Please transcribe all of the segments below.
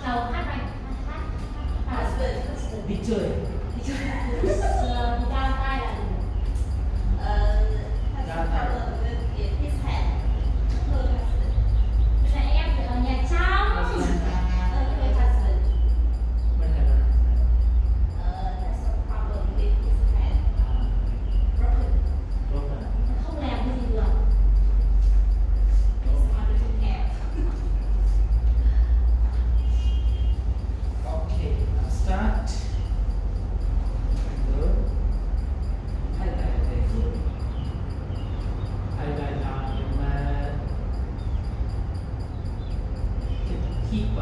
chầu hát bài đi chơi ra tay là em thì ở nhà trong không làm cái gì được okay now start good highlight very good highlight down the mat keep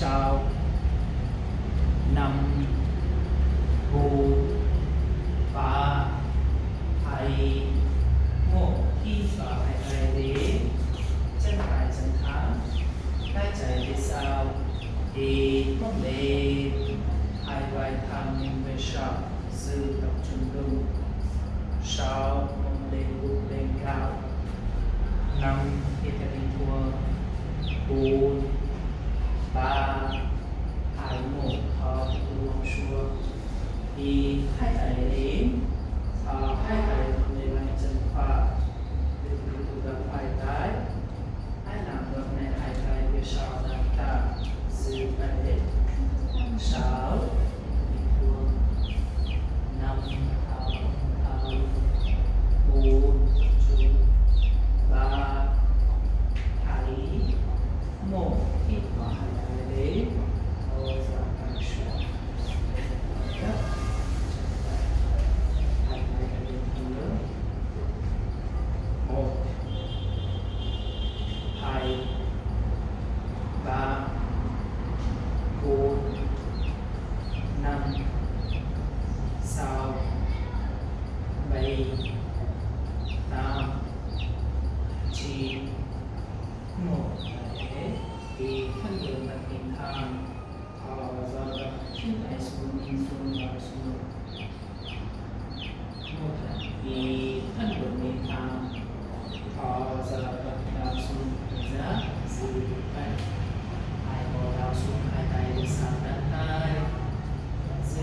sao năm bù ba hai một khi và hai hai đế chân phải chân thắng hai chạy về sau thì không để hai vai tham về sau sự tập trung đúng sau không để bút lên cao năm khi ta đi thua bốn ba hai một thọ tuông xua thì hai tay đến hai tay lên lại chân phải từ từ gặp hai tay hai làm được này hai tay về sau đặt ta giữ tay đến sáu đi thua năm thảo bốn chu ba hai một hít vào hai tay đến thở ra căng xuống hai tay lên nữa một hai ba bốn năm sáu bảy tám chín một đấy thì thân đường là hình thang do đó chúng ta xuống vào xuống một thì thân đường hình thang do đó đào xuống ra giữ tay hai bò đào xuống hai tay để sang đất tay giữ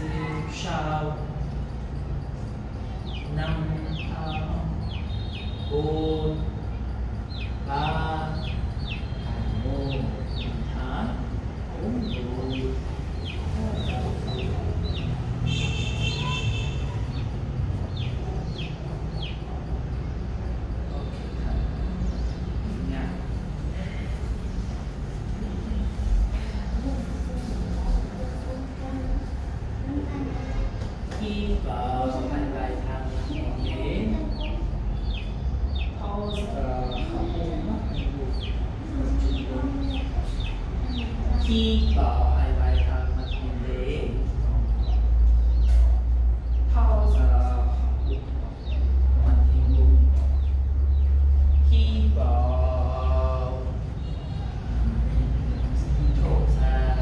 sau năm bốn ba một tháng bốn rồi khi vào hai vai thang đến khi vào hai vai thang mặt nhìn đến thao ra mặt hình bụng khi vào thổ ra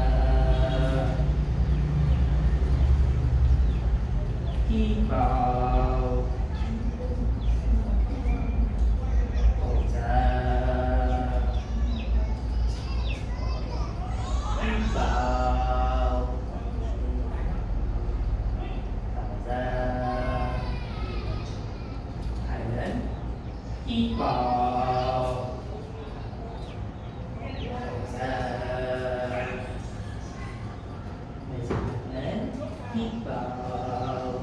khi vào thổ ra vào thở ra hai lần hít vào thở ra bây giờ lên hít vào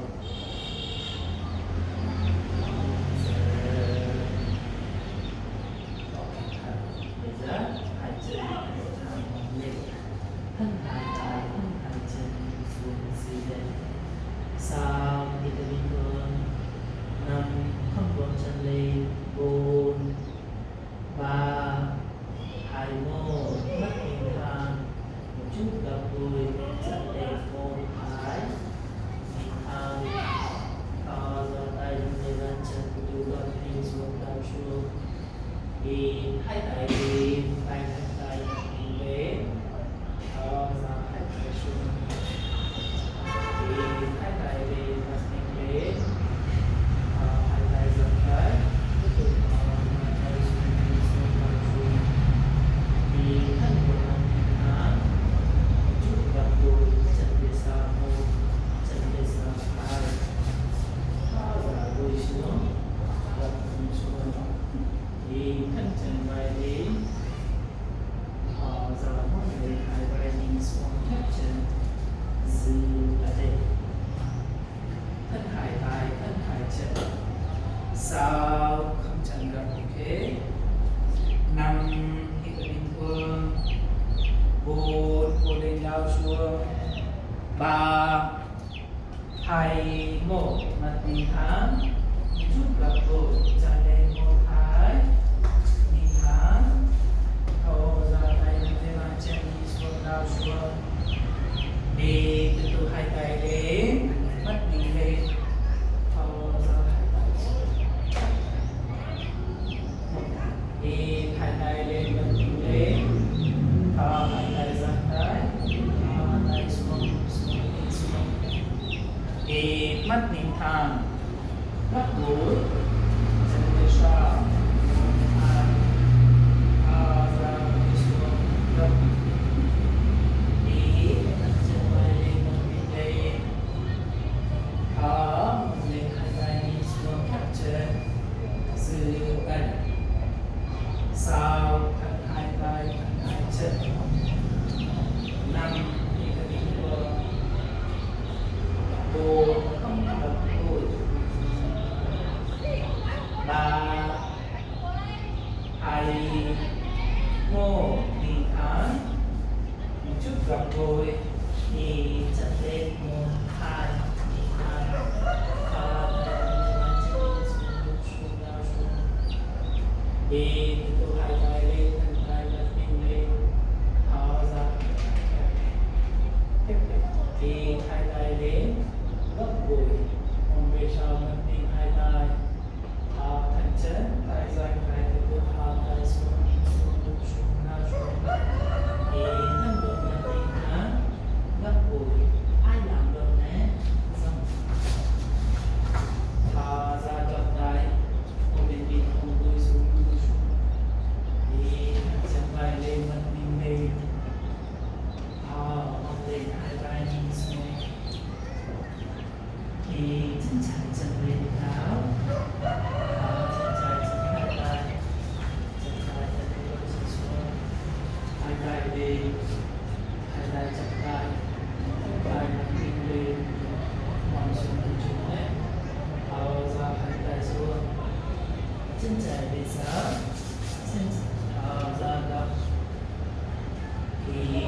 bây giờ hai chân lên thân hai tay thân hai chân xuống dưới đây sao đi tới bình thường năm không buông chân lên bốn ba hai một mắt hình thang một chút gặp đuôi chân lên một hai hình thang thò ra tay lên lên chân từ từ gặp hình xuống đào xuống thì hai tay đi tay tay về ra hai tay xuống thì hai tay đi mặt hình về hai tay dần tới tiếp tục hai tay xuống thì thân của mình hình chút gặp đuôi chân về sau một chân về sau hai ra đuôi xuống gặp đuôi xuống thì thân chân vai đến ra một người hai vai đi xuống thấp chân giữ ở đây thân hai tay thân hai chân sao không chân gặp ok năm hít bình thường bốn bốn lên đau xuống ba hai một mặt nhìn thẳng chút gặp đuôi chân lên một hai nhìn thẳng thở ra tay lên chân đi xuống đau đau xuống. Đi từ từ hai tay lên, mắt nhìn lên, thở ra hai tay xuống. Đi hai tay lên, mắt nhìn lên, thở hai tay ra tay, thở hai tay xuống, xuống, xuống. Đi mắt nhìn thẳng, mắt mũi, chân tay sau. Đi từ hai tay lên, thân tay lật mình lên, thở ra, tiếp tục đi hai tay lên, gấp gối, ôm về sau lật mình hai tay, thở thân chân, tay dành tay từ từ thở tay xuống, xuống, xuống, nào xuống, đi thân được lật mình hả, gấp gối, ai làm được nè, xong, thở ra gấp tay, ôm bên bên ôm đuôi xuống. Đi chân vai lên mắt mình lên, ôm lên hai vai nhìn xuống. Đi chân trái chân lên tháo, chân trái chân hai tay, chân trái chân lên chân xuống, hai tay lên, hai tay chặt tay, vai mắt mình lên, mong xuống một chút nhé, tháo ra hai tay xuống, chân trái về sau, chân ra gấp đi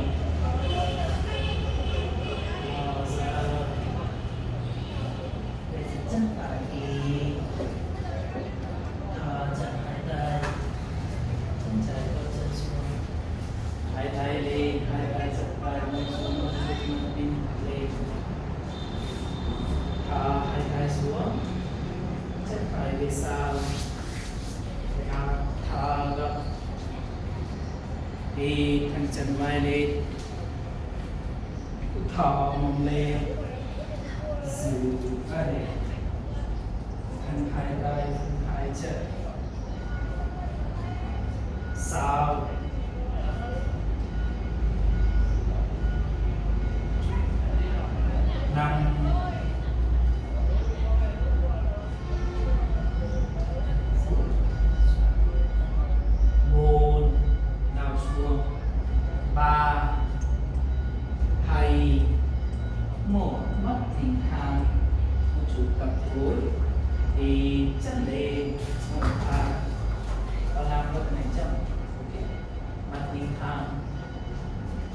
ra để chân phải đi chân hai tay chân trái có chân xuống hai tay lên hai tay chặt tay lên xuống pin lên hai tay xuống chân phải về sau thở gấp đi thẳng chân vai lên, thở mông lên, giữ vai, thân hai tay, thân hai chân, sau, năm, bốn, nào xuống, 3, 2, 1, mắt thỉnh thang, một chút cặp gối, đi chân lên, một thang, và làm động này chậm, mắt thỉnh thang,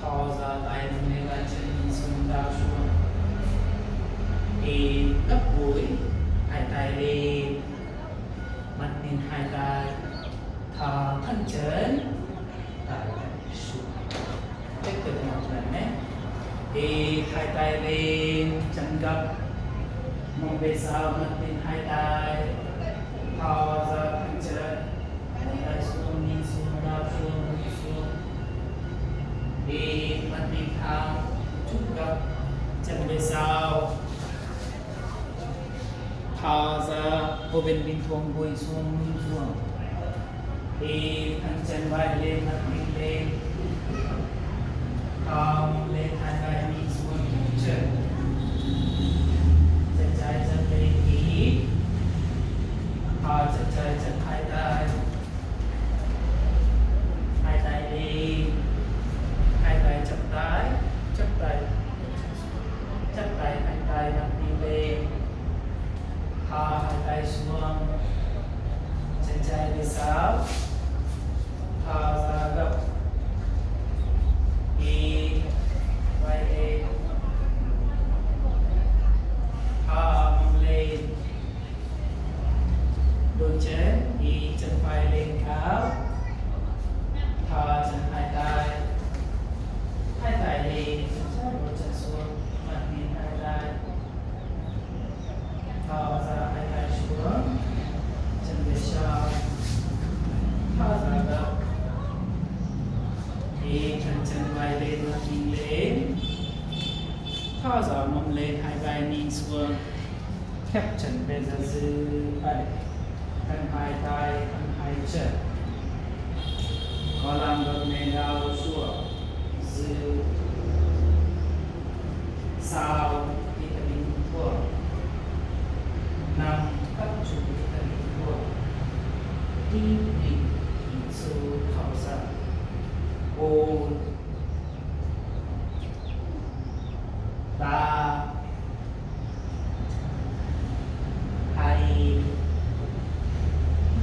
thò ra tay nâng lên vai chân nhìn xuống đau xuống, đi gấp gối, hai tay lên, mắt nhìn hai tay, thò thân chân, tay xuống. Tiếp tục một lần nhé. Đi hai tay lên, chân gập, mông về sau, mắt lên hai tay, thò ra thân chân, hai tay xuống, nhìn xuống, đau xuống, xuống. Đi mắt đi thang, chút gập, chân về sau, thò ra, ôm bên thuông gối xuống, xuống. Đi thân chân vai lên, mắt mình lên, lên hai vai đi xuống chân, chân trái chân lên hít, chân trái chân hai tay lên, hai tay chắp tay, hai tay đặt đi lên, hai tay xuống, chân trái về sau, ra gấp, đi thao gió mông lên hai vai nhìn xuống khép chân về ra dư ẩn thân hai tay thân hai chân có làm được nền đau xuống dư sao vitamin thuốc năm các chủ vitamin thuốc đi định hình số thảo sản ô ta hay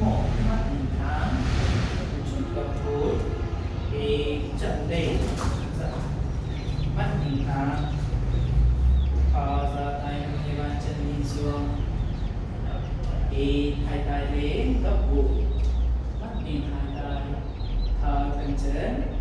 một mắt nhìn tháng chút gặp tối thì trận đề mắt nhìn tháng thò ra tay hai bàn chân nhìn xuống thì hai tay lên gấp bụng mắt nhìn hai tay thở thân chân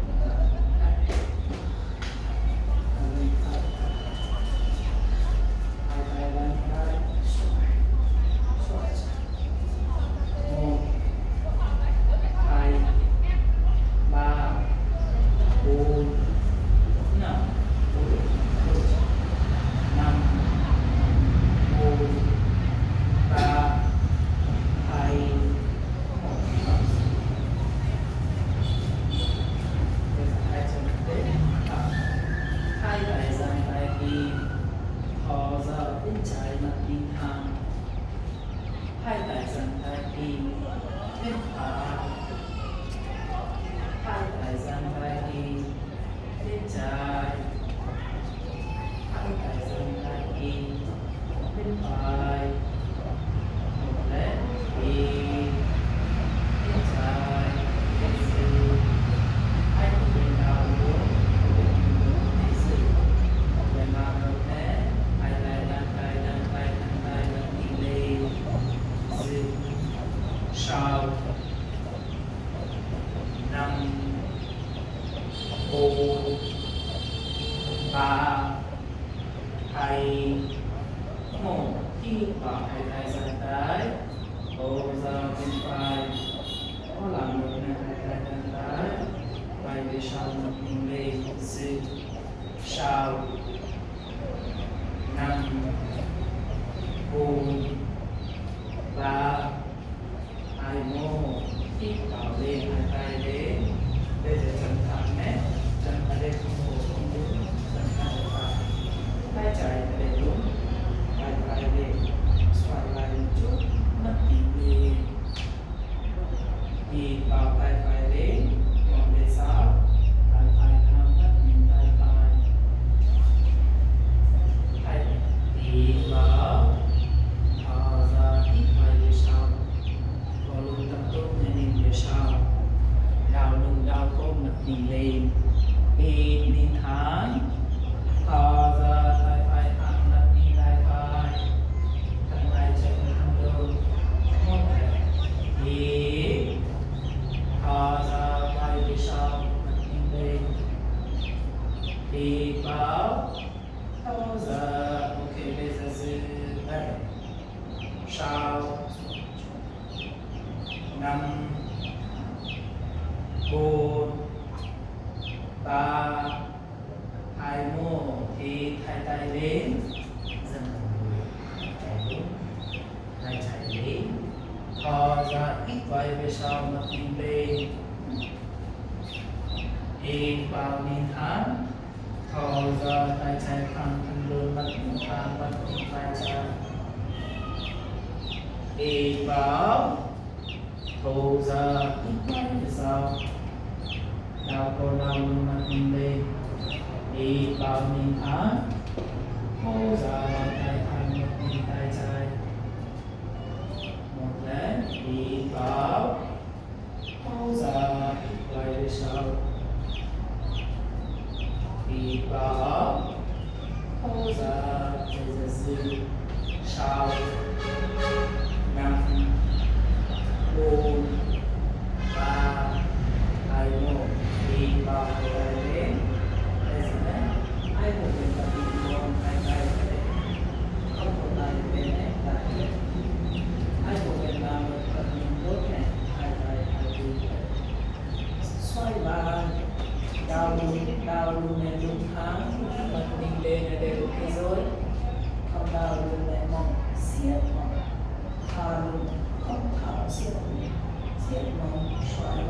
đau luôn nè luôn tháng mặt mình lên là đều cái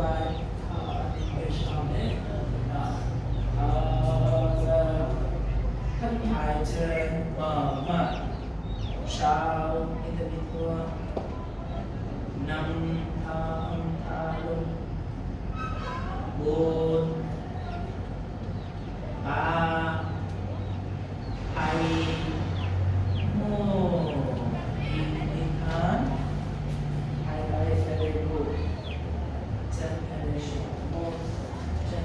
bài English on it thân hài trên mở mặt sao interview năm tháng tha luôn bốn ba hai một in hand hai tay sẽ đi bộ chân hay là một chân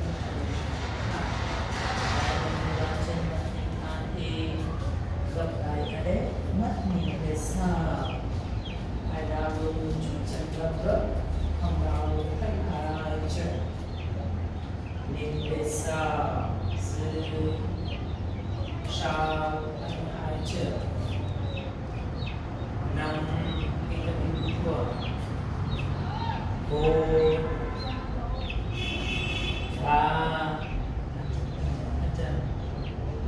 gặp lại ở đấy mắt nhìn về xa hai đào luôn chủ chân gấp gấp không đào luôn cách hai chân nhìn về xa giữ sao anh hai chân năm khi ta đi qua bốn ba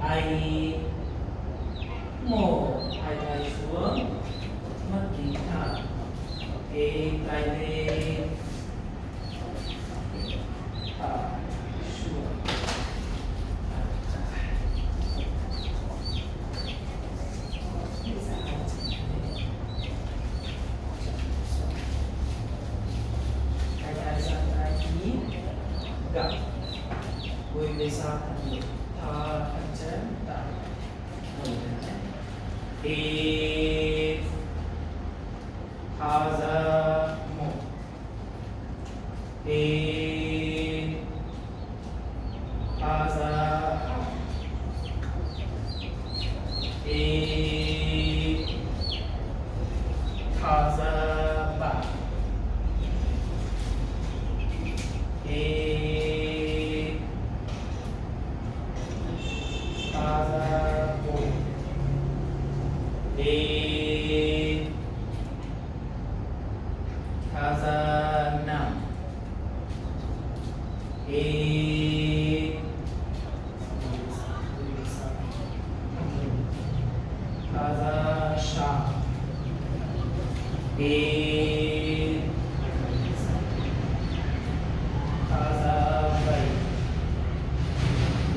hai một hai tay xuống mắt nhìn thẳng ok tay lên thẳng xuống hai tay sang tay kiri gap vui về sau thẳng thở thẳng chân thẳng एक हजार एक हजार एक हजार बार एक हजार एक हजार enam एक हजार सात एक हजार बाईस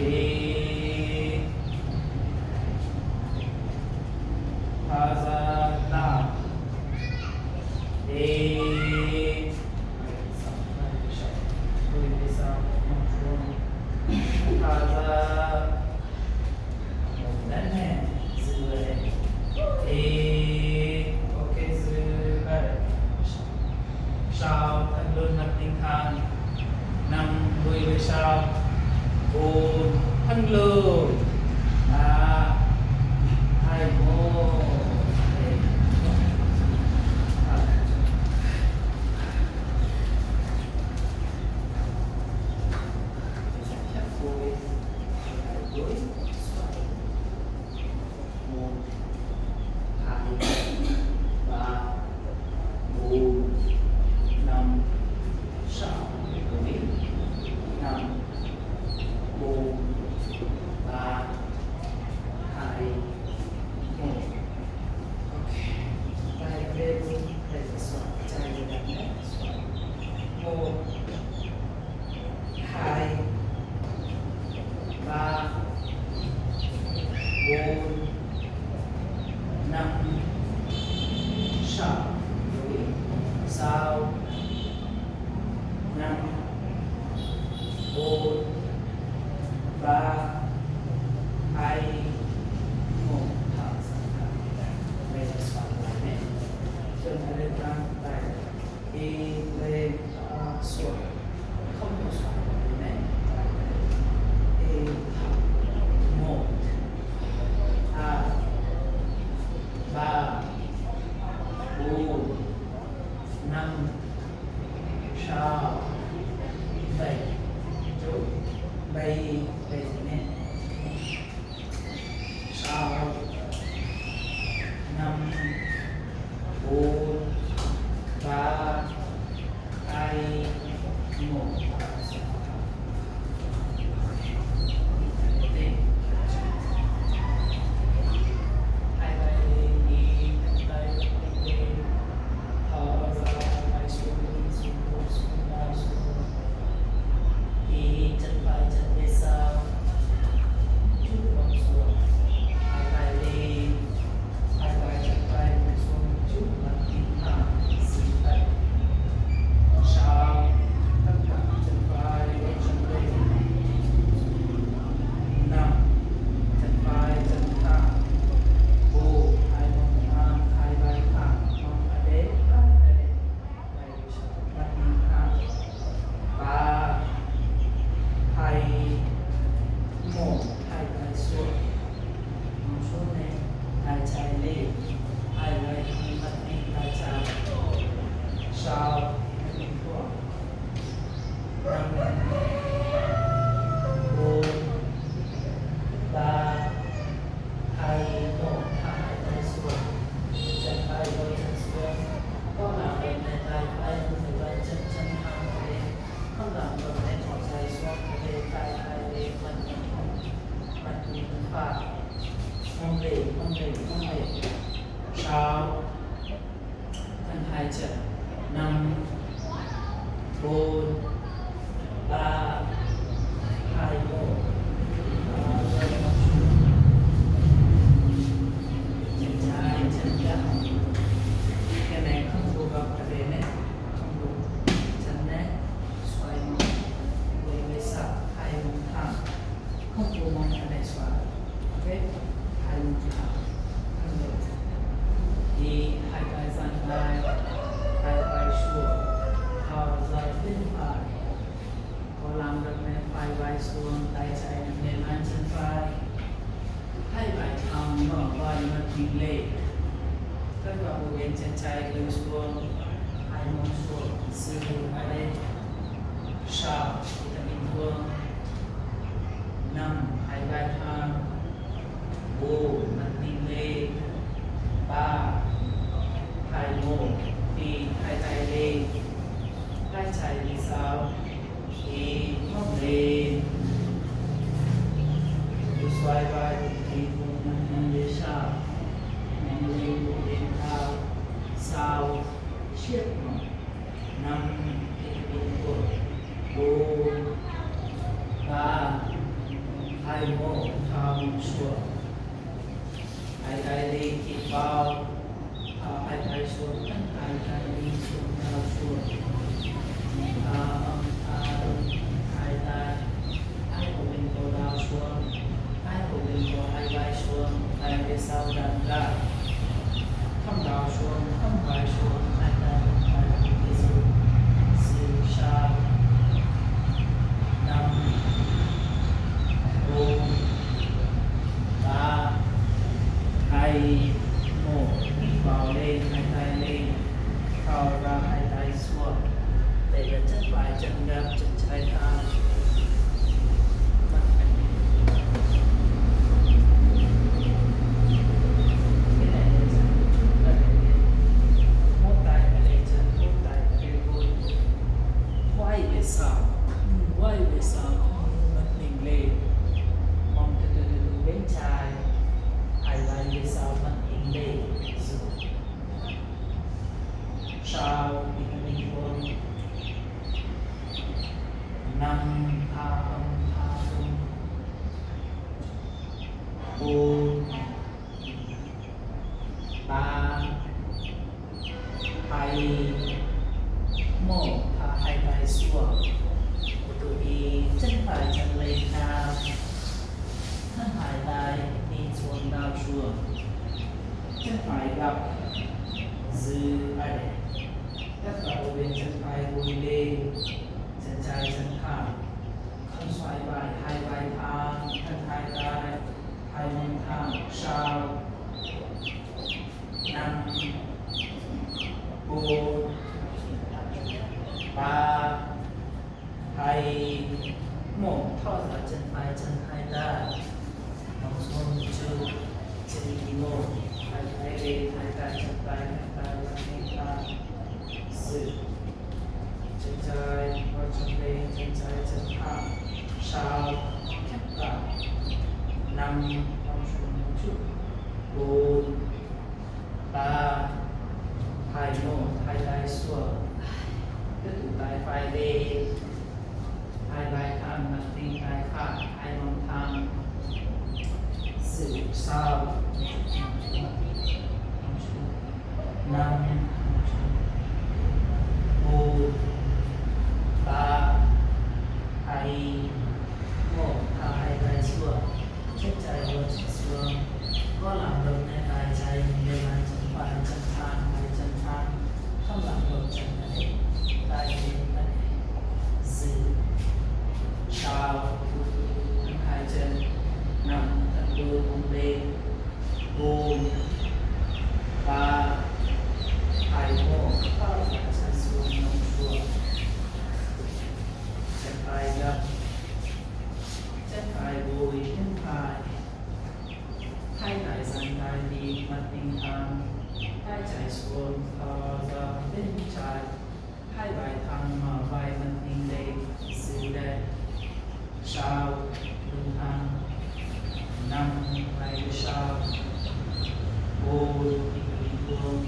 एक हजार enam एक हजार dan एक okay sao thân luôn nằm tinh thần nằm đuôi về sau bốn thân lùi hai một ba mong lệ sao thân hai chân năm bốn ba hai một chân trái chân gác cái này không phù hợp cái đề này không đúng chân này xoay một với sập hai một thẳng không phù mong cái này xoay ok hai một thẳng không được đi hai cái dàn vai hai vai xuống thở ra bên phải có làm được này vai vai xuống tay trái lên lên chân phải hai vai thẳng mở vai mà đi lên các bạn bộ bên chân trái lưng xuống hai mông xuống sự hai đây sao kita bình thường năm hai vai thẳng bốn mặt đi lên ba hai một đi hai tay lên tay trái đi sau đi mông lên đi xoay vai đi vùng nằm đi sau nằm lên bộ đến cao sau chiếc năm đi bình thường bốn ba hai một thẳng xuống hai tay lên thịt vào hai tay xuống hai tay đi xuống cao xuống hai tay hai cổ bên cổ đào xuống hai cổ bên cổ hai vai xuống hai phía sau đặt ra không đào xuống không vai xuống hai tay phía sau siêu sao năm bốn ba hai một hít vào lên hai tay lên thở ra hai tay xuống để cho chân phải chân gập chân trái thẳng cái này là chút là một tay ở đây chân một tay ở đây gối quay về sau mặt mình lên mong từ từ bên trái hai vai về sau mặt mình lên sau bình thường năm bốn ba hai một thả hai tay xuống tự đi chân phải chân lên cao thân hai tay đi xuống đào xuống chân phải gặp giữ ở đây tất cả bộ bên chân phải gối lên chân trái chân thẳng không xoay vai hai vai thẳng thân hai tay hai mông thẳng sau năm bốn ba hai một thở ra chân phải chân hai tay mông xuống trước chân đi một hai tay lên hai tay chân tay hai tay lên hai tay sự chân trái và chân lên chân trái chân thẳng sau khép lại năm mông xuống một chút bốn ba hai một hai tay xuống tiếp tục tay phải lên hai vai thẳng mặt đi tay phải hai mông thẳng sự sau năm bốn ba hai một thả hai tay xuống chết trái vừa chết xuống có làm được nên tay trái lên hai chân phải chân thang hai chân thang không làm được chân này tay lên tay giữ sau hai chân nằm thật đôi bông lên bốn ba hai một thở ra chân xuống nông xuống chân phải gập chân phải gối chân phải hai tay dang tay đi mặt bình thẳng tay trái xuống thở ra bên trái hai vai thẳng mở vai mặt bình lên giữ đây sau lưng thẳng năm sao ô đi đi thương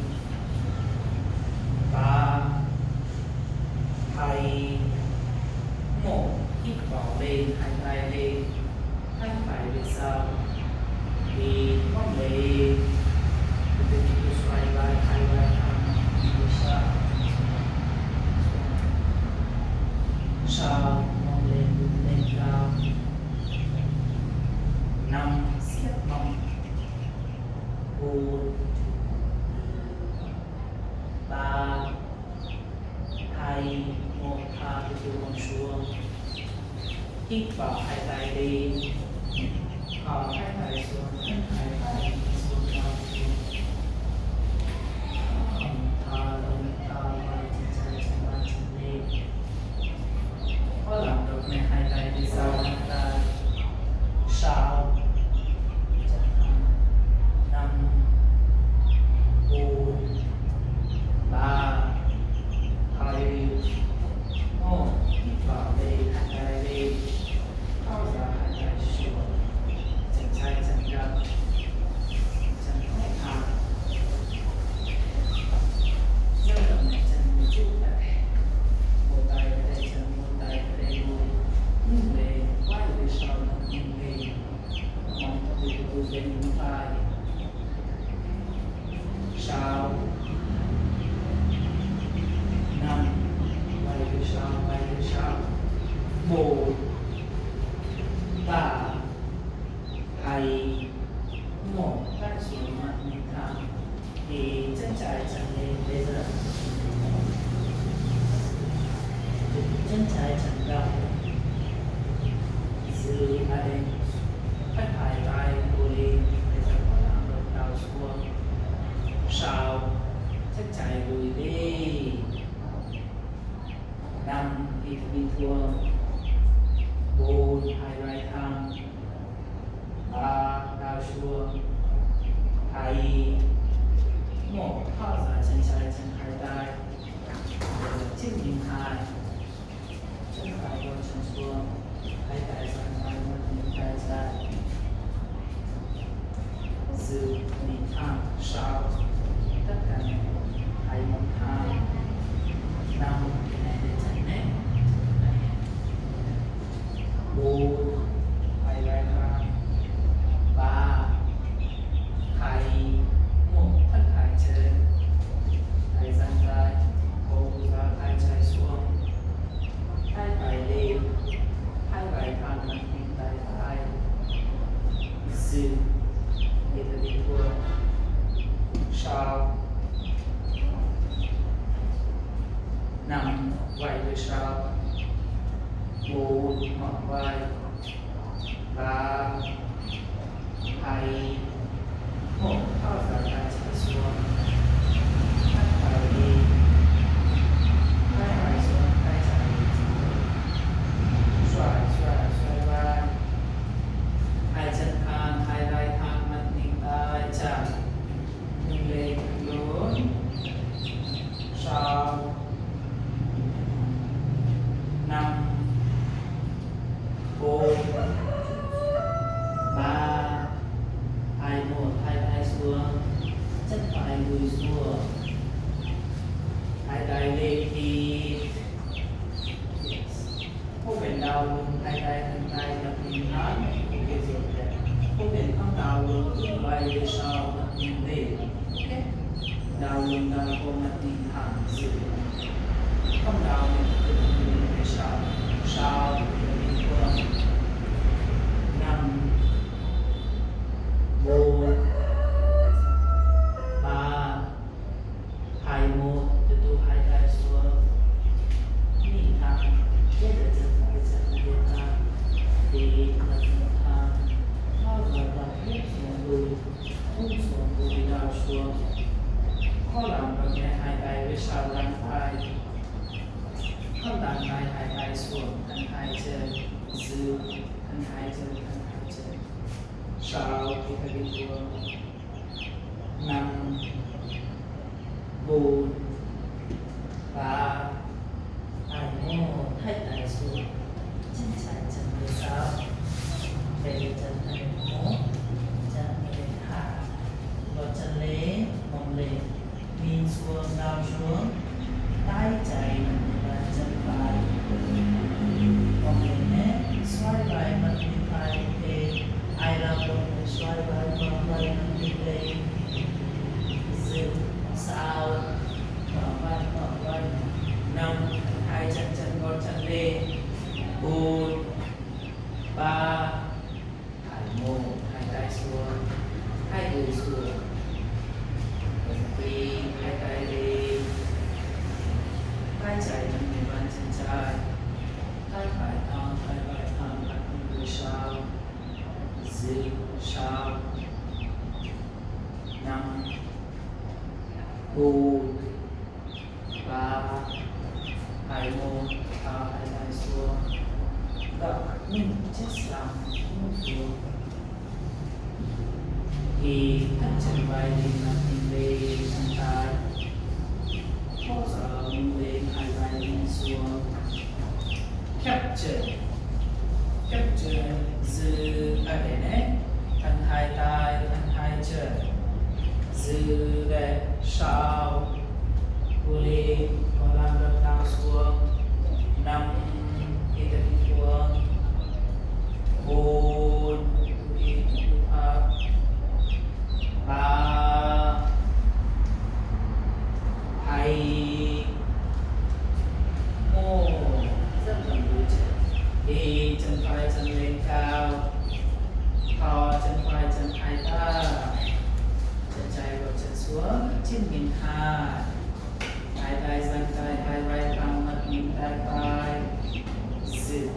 ba thầy một hít vào lên hai tay lên hai phải về sau thì con lấy từ từ xoay vai hai vai thẳng về sau sau con lên cao năm siết mông bốn ba hai một thả từ từ con xuống hít vào hai tay lên thở hai tay xuống hai tay xuống cao xuống thở lưng cao vai chân trái chân vai chân lên có làm được này hai tay đi sau hai tay sau năm bốn ba hai một hít vào lên hai tay lên thở ra hai tay xuống chân trái chân gập chân phải thẳng nhớ động này chân một chút lại một tay ở đây chân một tay ở đây đùi ngưng lên quay về sau ngưng lên mong từ từ bên phải sau năm quay về sau một ba hai một tay xuống mặt mình thẳng thì chân trái chân lên bây giờ chân trái chân gập giữ lại phát phải vai đổ lên bây giờ có làm được đào xuống sau chân trái lùi đi năm hít bình thường bốn hai vai thẳng ba đào xuống hai một thở ra chân trái chân hai tay chân nhìn hai chân phải vào chân xuống hai tay sang hai một nhìn tay trái giữ nhìn thẳng sau tất cả này hai một hai năm cái này để chân này bốn hai vai thẳng ba hai một thắt hai chân hai dang tay ôm ra hai trái xuống hai vai lên hai vai thẳng mặt nhìn tay phải giữ để từ bình thường sau năm quay về sau bốn ngón vai ba hai một thở ra hai chân xuống hai phải đi hai phải xuống hai trái xoay vai hai chân thẳng hai vai thẳng mặt nhìn tay chạm ngưng lên lớn sau năm bốn ba hai một hai tay xuống chân phải lùi xuống hai tay lên thì không phải đau lưng hai tay thân tay đặt nhìn thẳng ok rồi không phải không đau lưng quay về sau đặt nhìn lên đau lưng đau cổ mặt nhìn thẳng giữ không đau lưng tự nhìn về sau bình thường năm bốn ba hai một từ từ hai tay xuống nhìn thẳng bây giờ chân phải chân lên thẳng thì đặt nhìn thẳng bao giờ đặt hết xuống đùi đào xuống có làm được nhẹ hai tay với sau lăn tay không đặt tay hai tay xuống thân hai chân giữ thân hai chân sau khi ta đi xuống năm bốn ba hai một hai tay xuống chân trái chân về sau về chân hai một chân về hai vai con vai nằm đi lên dự sao mở văn năm hai chân chân con chân lên bốn ba thải một hai tay xuống hai đùi xuống vì hai tay lên vai trái nằm về bàn chân trái tay phải thẳng đặt đùi sau giữ sau năm bốn ba hai một hai tay xuống gập chết lòng xuống thì thắt chân vai lên mặt lên chân tay hỗ trợ lên hai vai lên xuống khép chân giữ ở đây này thân hai tay thân hai chân giữ đây sau boleh kolam renang xuống năm kita buông bốn ba hai một rất là vui chơi đi chân phải chân lên cao thò chân phải chân hai ta chân trái và chân xuống chân nhìn hai tay giang tay hai vai thẳng mặt nhìn tay phải giữ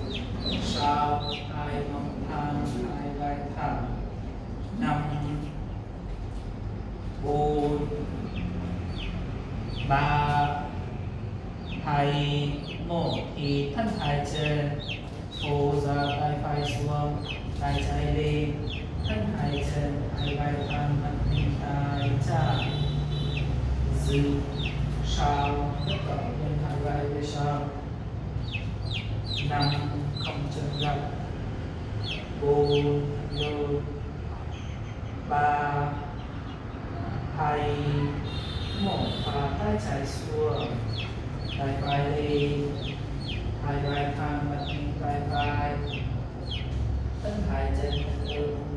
sau hai mông thẳng hai vai thẳng năm bốn ba hai một thì thân hai chân phô ra tay phải xuống tay trái lên thân hai chân hai vai thẳng mặt nhìn tay trái giữ sau tất cả lên hai vai về sau năm không chân gập bốn lùi ba hai một và tay trái xuống tay phải lên hai vai thẳng mặt nhìn tay phải thân hai chân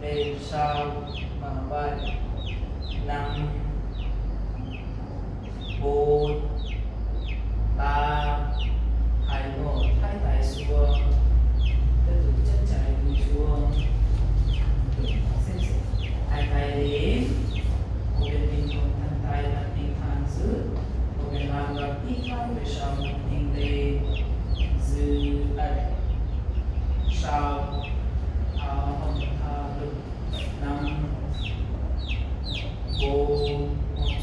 lên sau mở vai năm bốn ba hai một hai tay xuống tiếp tục chân trái đi xuống hai tay lên một bên mình cùng thân tay đặt mình thẳng giữ một bên làm gập đi vai về sau mình lên giữ đây sau hông thả lưng năm bốn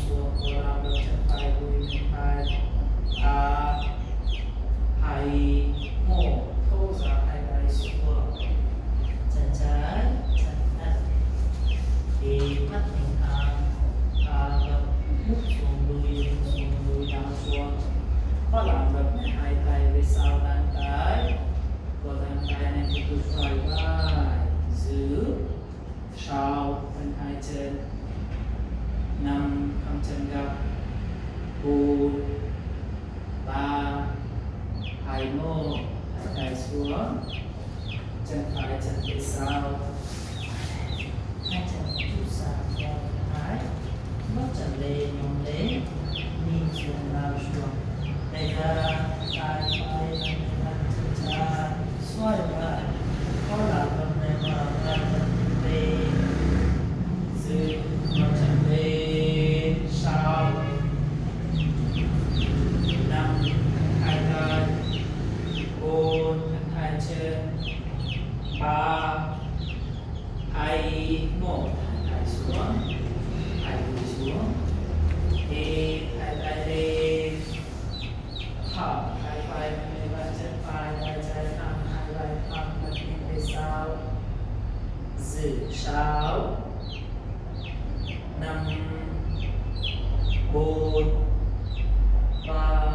xuống cô làm được chân phải đuôi mình phải ba hai một thô ra hai tay xuống chân trái chân đất thì mắt mình thẳng gập mút xuống đuôi down xuống có làm gập hai tay về sau bàn tay của bàn tay này tiếp tục phải vai giữ sau thân hai chân năm không chân gập bốn ba hai một hai tay xuống chân phải chân về sau hai chân chút xa theo thái bước chân lên mông lên nhìn xuống lao xuống đây ra tay phải nằm chân trái xoay lại có làm phần này mà làm phần về giữ một chân lên sau năm hai tay bốn hai chân ba hai một hai xuống hai đuôi xuống đi hai tay lên thở hai vai hai vai chân phải hai trái thẳng hai vai thẳng mặt nhìn về sau giữ sáu năm bốn ba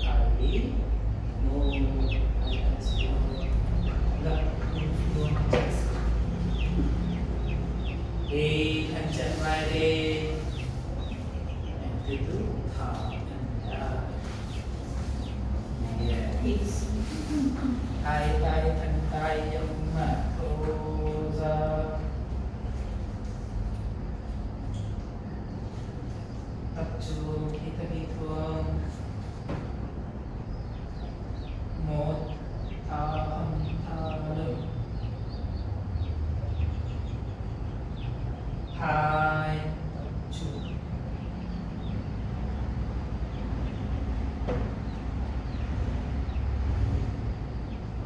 hai một hai tay xuống gập xuống đi thân chân vai lên từ từ thở thân ra yes hai tay thân tay nhưng mà thô ra จูคิตบิทวงหมดทาลึกพายจู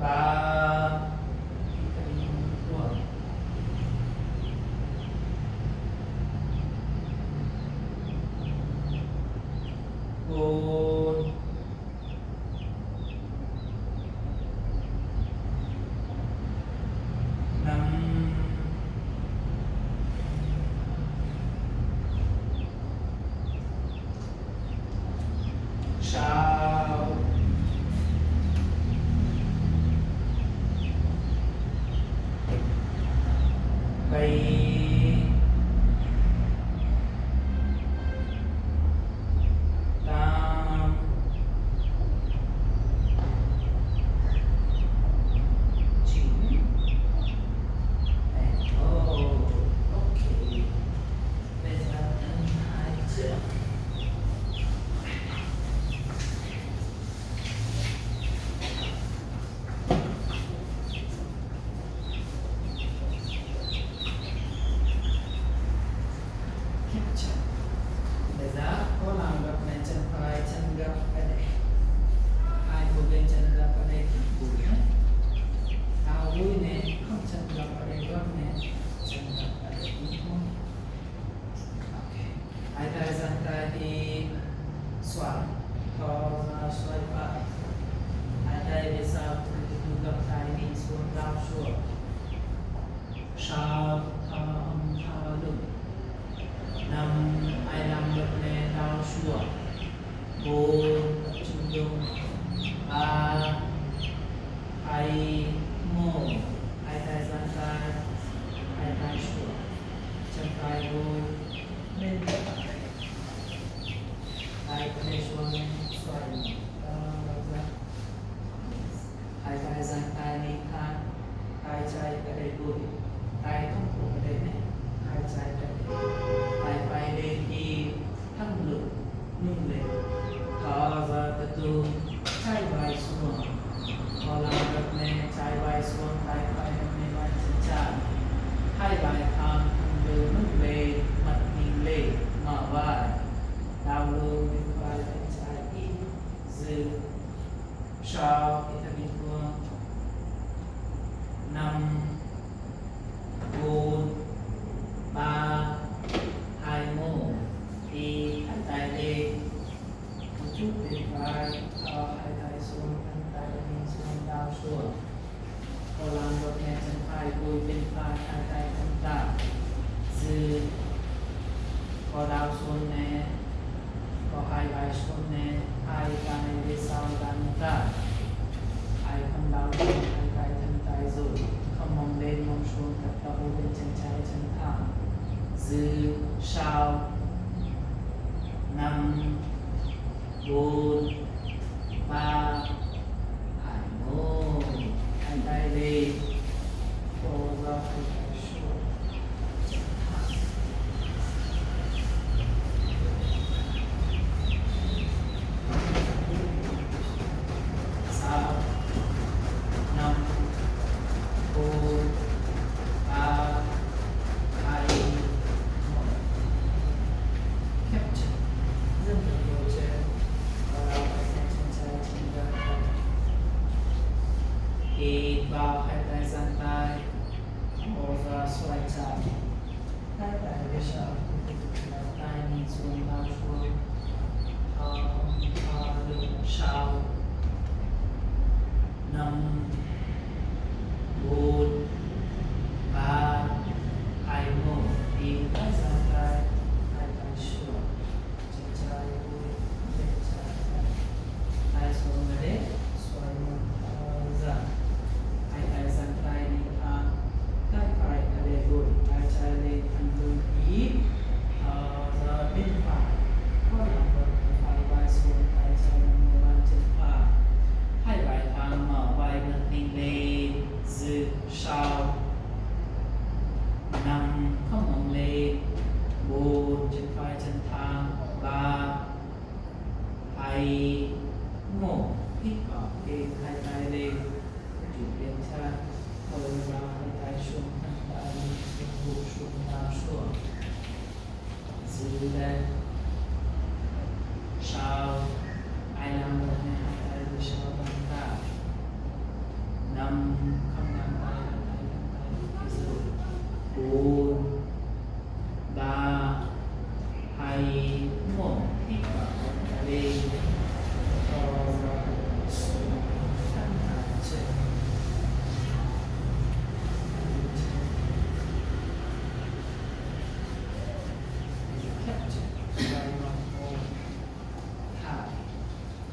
บาคิตบิทวงโกนนำชาวไปตามฉิงโอเคเป็นการทำหายเจอBeza ko lang gap na chan pai chan gap ade ai ko ben chan gap ade bu ne ta bu ne không chan gap ade gap ne chan gap ade bu okay ai ta san ta di swal tho ra swai pa ai ta be sa ku gap ta ni swal dao shua sha tha lu nằm ai làm được nè đau xua bố chung dung ba ai mô ai tai gian tai ai tai xua chân tai bôi lên ai có thể xuống xoay ra ai tai gian tai đi khan ai chạy cái đây bụi ai không phụ cái đây này ai chạy cái đây ai phải lên đi thăng lực nung lên thở ra từ từ chạy vai xuống có làm được nè chạy vai xuống ai phải nè vai chân chạm hai vai thang từ nung lên mặt nhìn lên mở vai đau lưng bên vai bên trái ít dư sau kita đi phương 5 4 3 21 thì hai tay lên một chút bên vai hai tay xuống hai tay lên xuống đau xuống có làm được nhẹ chân phải đùi bên phải hai tay thân tả dư có đau xuống nè có hai vai xuống nè hai tay về sau đàn tả hai không đau xuống hai tay thân tay rồi không mong lên mong xuống tập đau bên chân trái chân thẳng dư sau 5 4 3 2 1 hai tay lên cố ra hai tay xuống sau 5 4 3 2 1 capture dừng được trên và phải chân trái chân ra hít vào hai tay giang tay mở ra xoay trái hai tay về sau tay nhìn xuống lao xuống lưng sau 5 4 3 2 1 hít tay giang tay hai tay xuống chân trái đuôi bên trái tay xuống về xoay ra hai tay giang tay đi thang tay phải ở đây đuôi tay trái lên thẳng lưng hít ra bên phải có làm được phải vai xuống tay trái nâng lên chân phải hai vai thang mở vai ngực ninh lên dư sau 5 không ngẩng lên 4 chân phải chân thang 3 thầy ngộ hít vào cái hai tay lên chuyển biến cha thở ra hai tay xuống hai tay xuống bụng xuống nào xuống giữ lên sau ai làm được hai tay đi sau bàn tay năm không nắm tay cái giữ bốn ba hai một hít vào lên thở ra xuống thẳng hai chân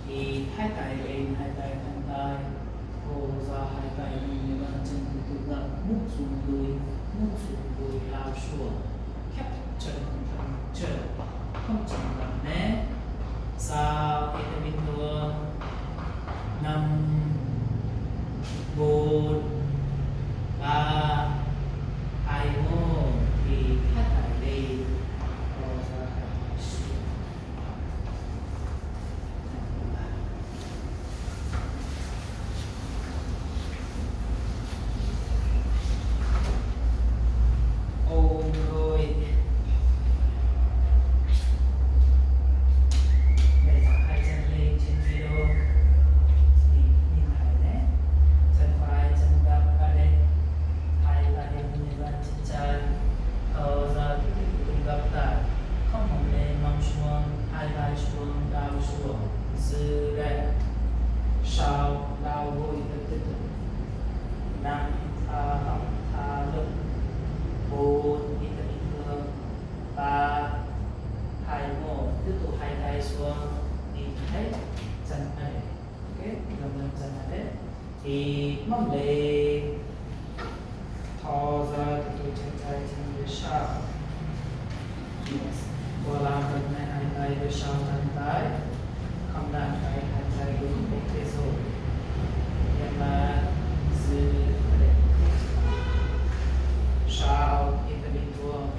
thì hai tay lên hai tay thẳng tay thô ra hai tay như bàn chân từ từ mút xuống đùi lao xuống khép chân thẳng chân không chậm lắm nhé sao thì ta bình thường năm bốn ba hai một thì hai tay lên thô ra hai tay xuống ôm đôi để thả hai chân lên trên video thì nhìn thấy đấy chân phải chân gập ra đây hai tay như bàn chân trái thở ra từ gập lại không mong lên mong xuống hai tay xuống đau xuống giữ đây sau đau gối tiếp tục nằm thả lưng bốn hít thở bình thường ba hai một tiếp tục hai tay xuống nhìn thấy chân này ok gầm lên chân này thì mong lên thò ra từ chân trái chân phía sau và làm được này hai tay phía sau chân tay không đặt tay hai tay đúng một cái rồi nhưng mà giữ sau hít thở bình thường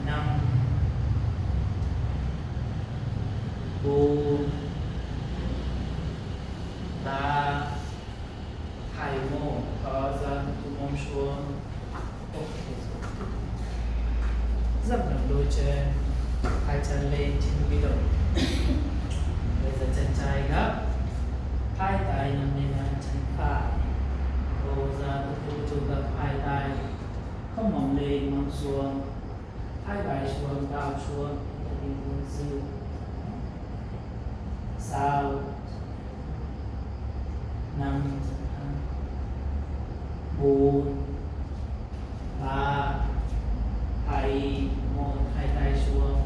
năm bốn ba hai một thở ra từ mông xuống dậm thẳng đôi chân hai chân lên trên ví đầu bây giờ chân trái gấp hai tay nằm lên bàn chân phải thô ra từ từ gập hai tay không mong lên mong xuống hai tay xuống đau xuống thì mình giữ sao năm bốn ba hai một hai tay xuống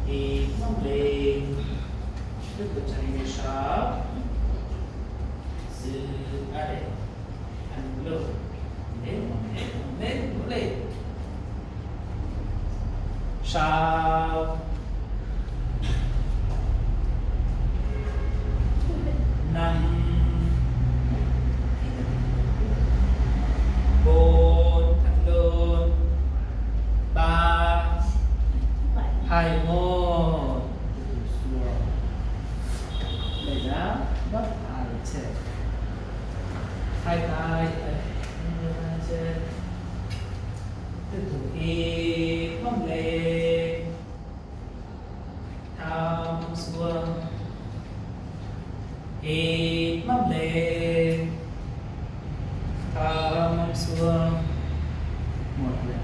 thì mong lên tiếp tục chạy về sau giữ ở đây ăn lượt lên lên sau năm bốn thẳng lưng ba hai một xuống để ra gấp hai chân hai tay trên tiếp tục hít mông lên thăm xuống hít mông lên thăm xuống một lần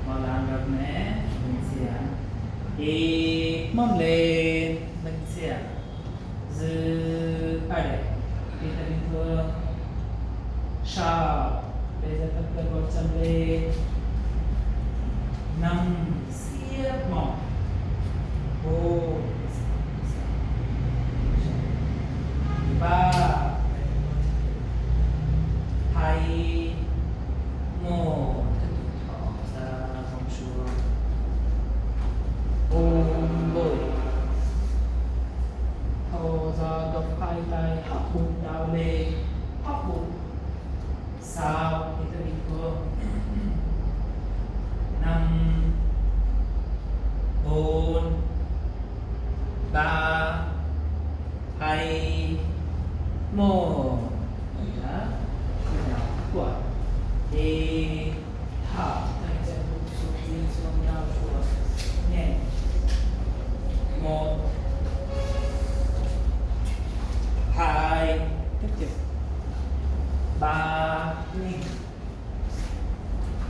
một lần được nhé mình sẽ hít mông lên mình sẽ giữ ở đây hít thở bình thường sau bây giờ tập cân gót chân lên năm siết mỏng bốn ba hai một thở ra vòng xuống ôm bụng thở ra gập hai tay hạ bụng đào lên áp bụng sao thì ta bình thường năm bốn bồn ba hai mô đó nào của đi thảo thành sẽ bụng xuống liên xuống nhau của nhẹ một hai tiếp tục ba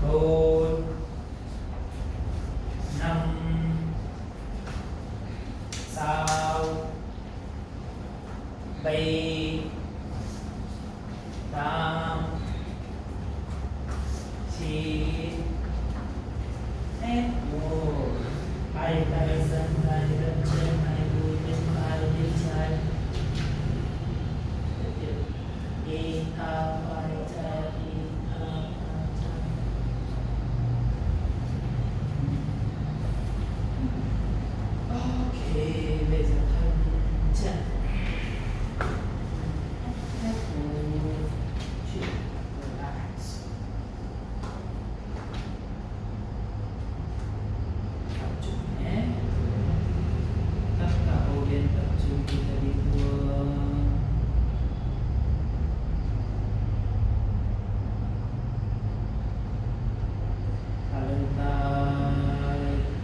bốn năm sáu bảy tám chín hết một hai tay chân hai chân trên hai đùi bên phải bên trái đi thang vai trái đi thang trái ok bây giờ thân chân hết một chuyện relax tập trung nhé tất cả hô lên tập trung kita đi buông thẳng tay vai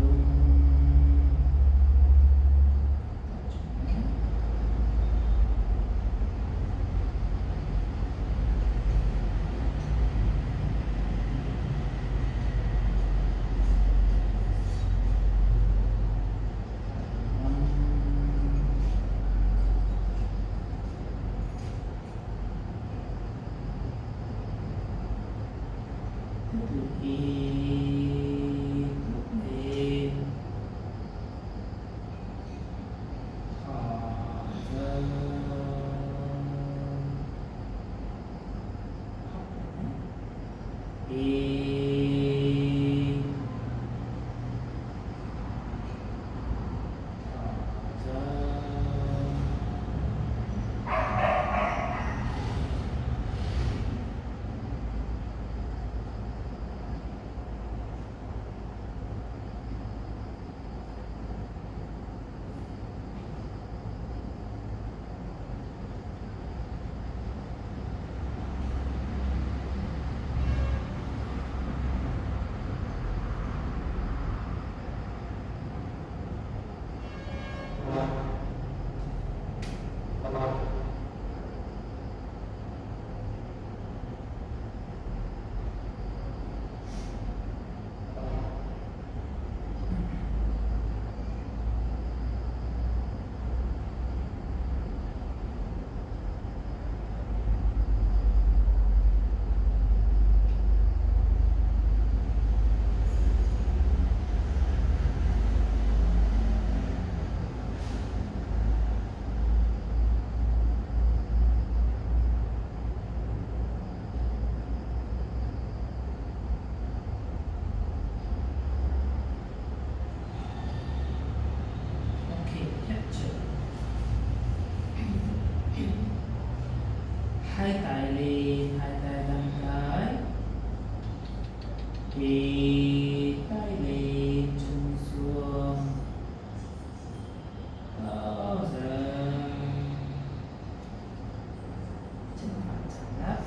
lưng hai tay lên hai tay nắm cái thì tay lên chân xuống bao giờ chân phải chạm đất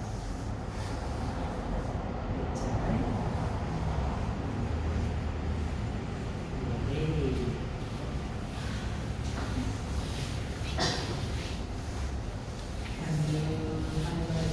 bên trái đi and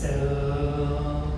เจอ